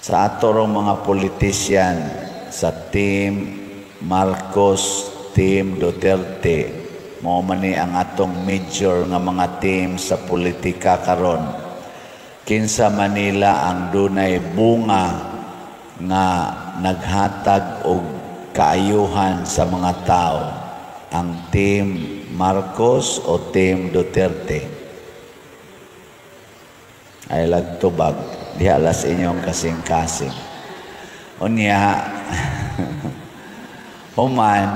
Sa atorong mga politician, sa Team Marcos, Team Duterte, mao man ni ang atong major nga mga team sa politika karon. Kinsa Manila ang dunay bunga nga naghatag og kaayuhan sa mga tao, ang Team Marcos o Team Duterte? Ay lagtubag, diha las inyong kasing-kasing. Unya, human,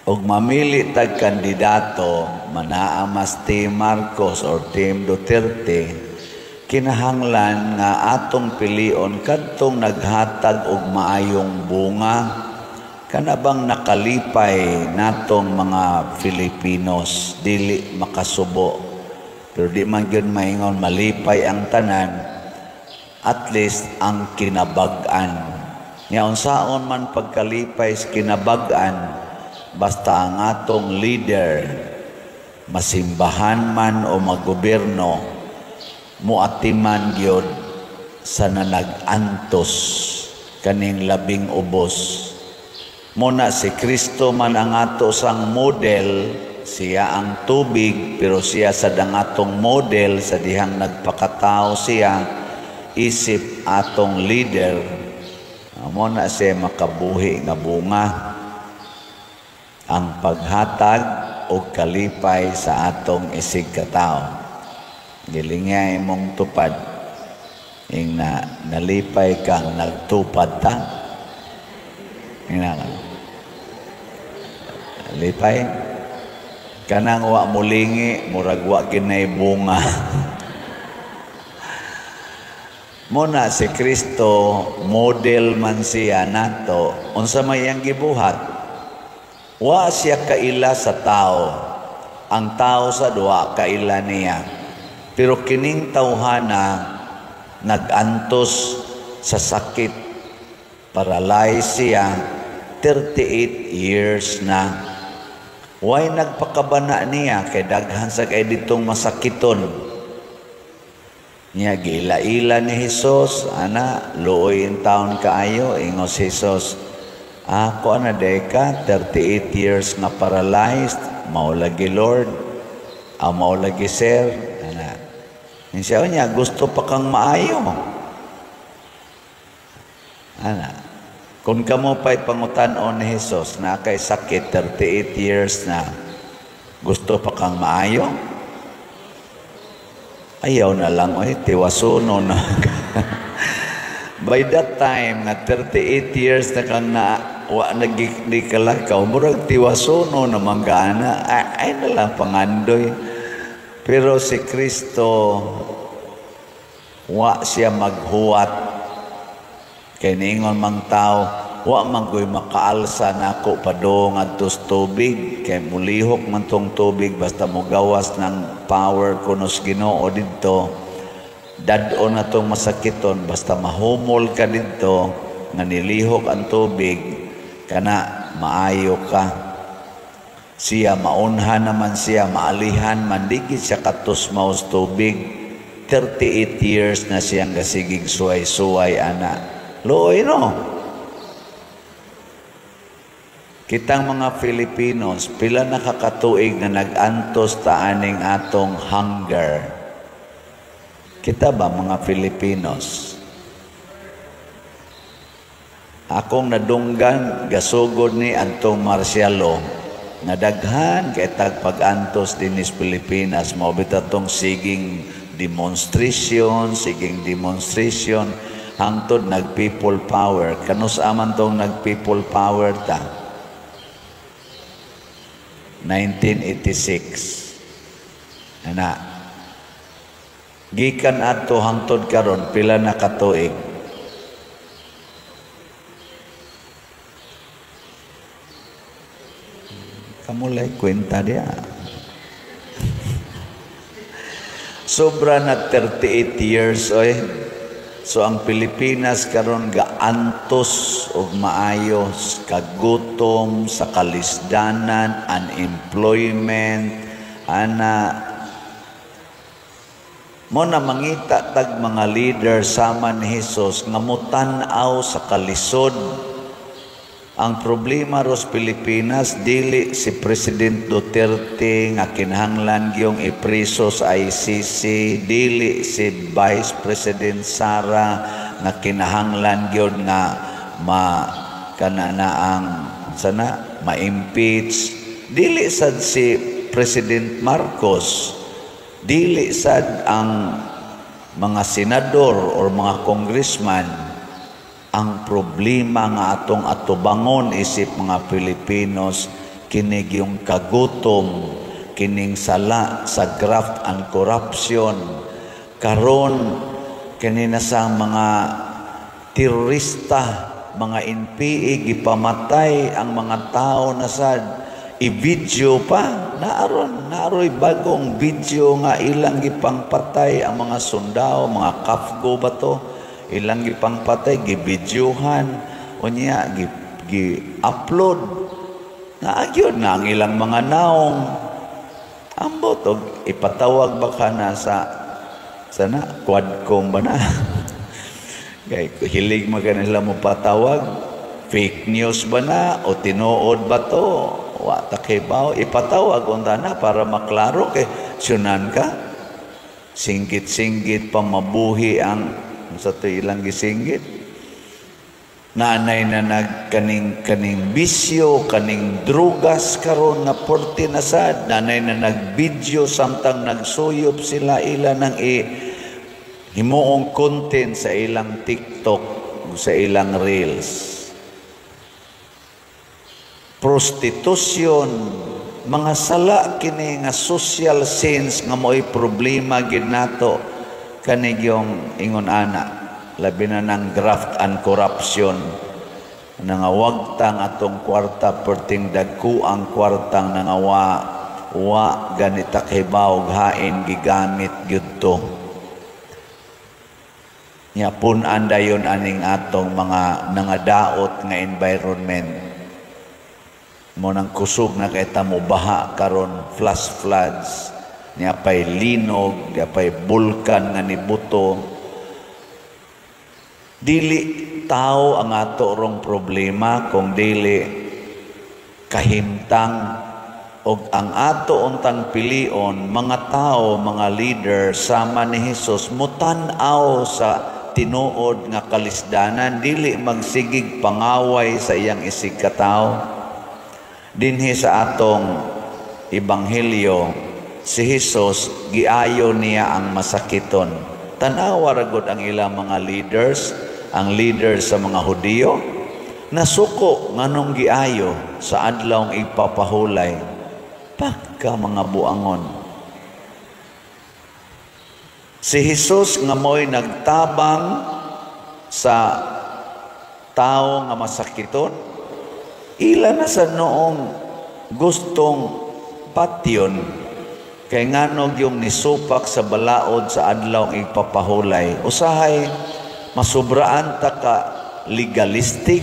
og mamili tag kandidato, manaa mas Team Marcos or Team Duterte, kinahanglan nga atong pilion kadtong naghatag og maayong bunga, kanabang nakalipay natong mga Filipinos, dili makasubo. Pero di man yun maingon malipay ang tanan, at least ang kinabag-an. Nga unsaon man pagkalipay sa kinabag-an, basta ang atong leader, masimbahan man o maggobyerno, muatiman gyud sa nanag-antos kaning labing ubos. Muna si Kristo man ang ato sang model, siya ang tubig, pero siya sa dangatong model sa dihang nagpakatao siya, isip atong leader, muna siya makabuhi nga bunga ang paghatag o kalipay sa atong isig katao. Gilingya imong tupad, ing nalipay kang nagtupad ta. Lipay kanang wa mulingi, murag wa kinay bunga. Muna si Kristo, model man siya nato, unsa may iyang gibuhat. Wa siya kaila sa tao, ang tao sa duwa kaila niya. Pero kining tawhana nagantos sa sakit, paralyzed siya, 38 years na. Why nagpakabana niya kay daghan sa kay ditong masakiton. Niya gila-ila ni Jesus, ana luoy in taon kaayo, ingos Jesus, ako ana deka 38 years nga paralyzed, maulagi Lord, maulagi Sir, ana. Siya niya gusto pa kang maayo. Ana. Kung kamo pa'y pangutan-on ni Jesus na kay sakit 38 years na, gusto pa kang maayo? Ayaw na lang, tiwasuno na. By that time, na 38 years na kang nagdikalakaw, murag tiwasuno na manggana, ay na lang pangandoy. Pero si Kristo, wa siya maghuwat. Kay niingon mang tao, wa man ko'y makaalsa na ako padong adtos tubig, kay mulihok man tong tubig, basta mo gawas ng power kunos Ginoo didto, dadon na tong masakiton, basta mahumol ka didto, nga nilihok ang tubig, kana maayo ka. Siya maunhan naman siya, maalihan man, digit siya katusmaos tubig. 38 years na siyang gasigig suway-suway, ana. Looy, no? Kitang mga Filipinos, pila nakakatuig na nag-antos taaning atong hunger. Kita ba mga Filipinos? Akong nadunggan, gasugod ni Antong Marcialo, nga daghan kay tagpag-antos din sa Pilipinas, maubita tong siging demonstration, hangtod nag-people power. Kanus aman tong nag-people power ta? 1986. Ana. Gikan ato hangtod karon pila na katuig. Kamulay kwenta dia. Sobra na 38 years, oy. So ang Pilipinas karon gaantos og maayos, kagutom, sa kalisdanan, unemployment, ana Mo na mangita tag mga leader sama ni Hesus nga mutan-aw sa kalisod. Ang problema ros Pilipinas, dili si President Duterte nga kinahanglan gyung ipriso sa ICC, dili si Vice President Sara nga kinahanglan gyud nga ma-impeach, dili sad si President Marcos, dili sad ang mga senador or mga congressman. Ang problema nga atong atubangon isip mga Pilipinos, kinig yung kagutom, kining sala sa graft and corruption. Karon kanina sa mga terorista, mga NPA, gipamatay ang mga tao na sad, i-video pa, naaroy bagong video nga ilang gipangpatay ang mga sundao, mga kafgo ba to? Ilang gipangpatay, gibidyohan, unya, gi-upload. Naagyod na ang ilang mga naong. Ambot, ipatawag ba ka na sa sana, quadcom ba na? Kaya hilig mo ka nila mo patawag, fake news ba na, o tinuod ba to? Wata kay bao, ipatawag unta na para maklaro kay sunan ka. Singgit-singgit pa mabuhi ang sa to ilang gisinggit. Nanay na nagkaning bisyo, kaning drugas karon na porte na sad. Nanay na nagbidyo samtang nagsuyop sila ila ng himuong content sa ilang TikTok, sa ilang Reels. Prostitution, mga sala kini nga social sins nga mo'y problema gid nato kanig yung ingon ana, labi na ng graft and corruption. Nangawagtang atong kwarta perting dagku ang kwartang wa ganita kibaw hain gigamit gyud to. Nya pun-an dayon aning atong mga nangadaot nga environment. Mo nang kusog na kay tamo baha karon, flash floods. Niya pa'y linog, niya pa'y bulkan nga nibuto. Dili tao ang ato rong problema kung dili kahimtang og ang ato untang pilion, mga tao, mga leader sama ni Hesus mutan-aw sa tinuod nga kalisdanan, dili magsigig pangaway sa iyang isig katao. Dinhi sa atong ebanghelyo, si Hesus, giayo niya ang masakiton. Tanawa ragod ang ilang mga leaders, ang leaders sa mga Hudiyo, nasuko nganong giayo sa adlawng ipapahulay. Pagka mga buangon. Si Hesus nga mo'y nagtabang sa tao nga masakiton, ila na sa noong gustong patyon, kay nganog yung nisupak sa balaod sa adlaw ng ipapahulay. Usahay, masubraan ta ka legalistic.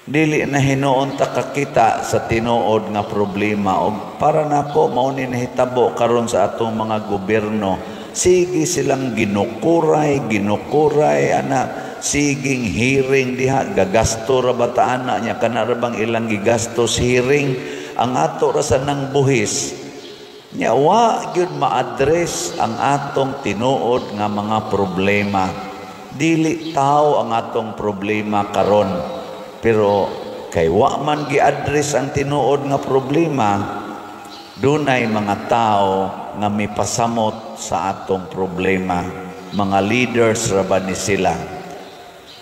Dili na hinuon ta kakita sa tinuod nga problema. O para nako, mauni na hitabo karon sa atong mga gobyerno. Sige silang ginukuray, anak. Siging hearing diha, gagasto ra bataan na niya, kanarabang ilang gigastos hearing. Ang ato rasa ng buhis. Nya wa gyud ma-address ang atong tinuod nga mga problema. Dili tao ang atong problema karon, pero kay wa man gi-address ang tinuod nga problema, dunay mga tao nga mipasamot sa atong problema. Mga leaders ra ba ni sila?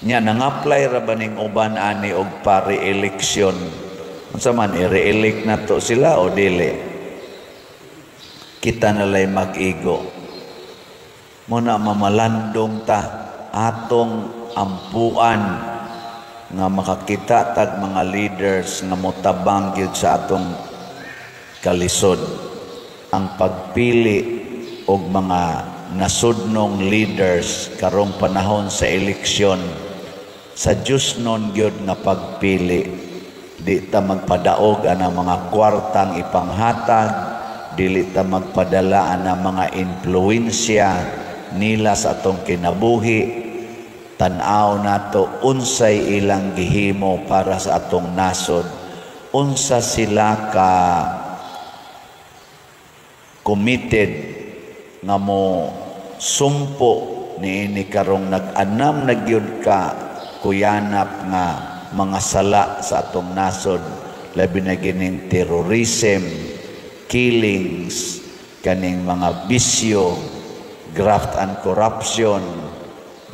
Nya nang-apply ra ba ning uban ani og pa-re-election? Unsa man i-re-elect nato sila o dili? Kita nalay mag-igo. Muna mamalandong ta atong ampuan nga makakita tag mga leaders nga motabang gyud sa atong kalisod. Ang pagpili og mga nasudnong leaders karong panahon sa eleksyon, sa Diyos nun gyud nga pagpili. Di ta magpadaog ang mga kwartang ipanghatag, dili ta magpadala na mga influensya nila sa atong kinabuhi. Tan-aw nato unsay ilang gihimo para sa atong nasod, unsa sila ka committed nga mo sumpo niini karong nag-anam na gyud ka kuyanap nga mga sala sa atong nasod, labi na gining terrorism, killings, kaning mga bisyo, graft and corruption,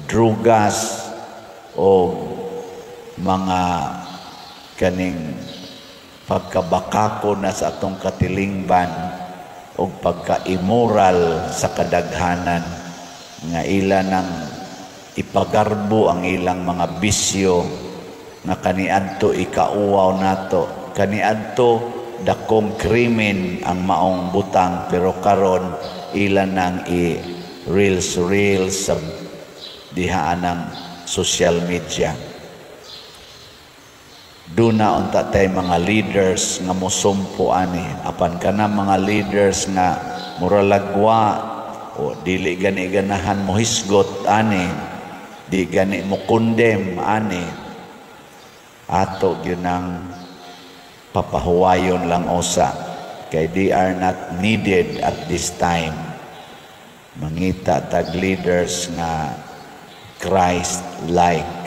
drugas, o mga kaning pagkabakako na sa atong katilingban o pagka-immoral sa kadaghanan nga ila nang ipagarbo ang ilang mga bisyo nga kaniadto ikauwaw nato, kaniadto dakong krimen ang maong butang, pero karon ila nang reels sa dihaan ng social media. Duna unta tay mga leaders nga mosumpo ani, apan kana mga leaders nga muralagwa o dili gani ganahan mo hisgot ani, di gani mo condemn ani, ato gyud ang papahuwayon lang usa, kay they are not needed at this time. Mangita tag leaders nga Christ-like.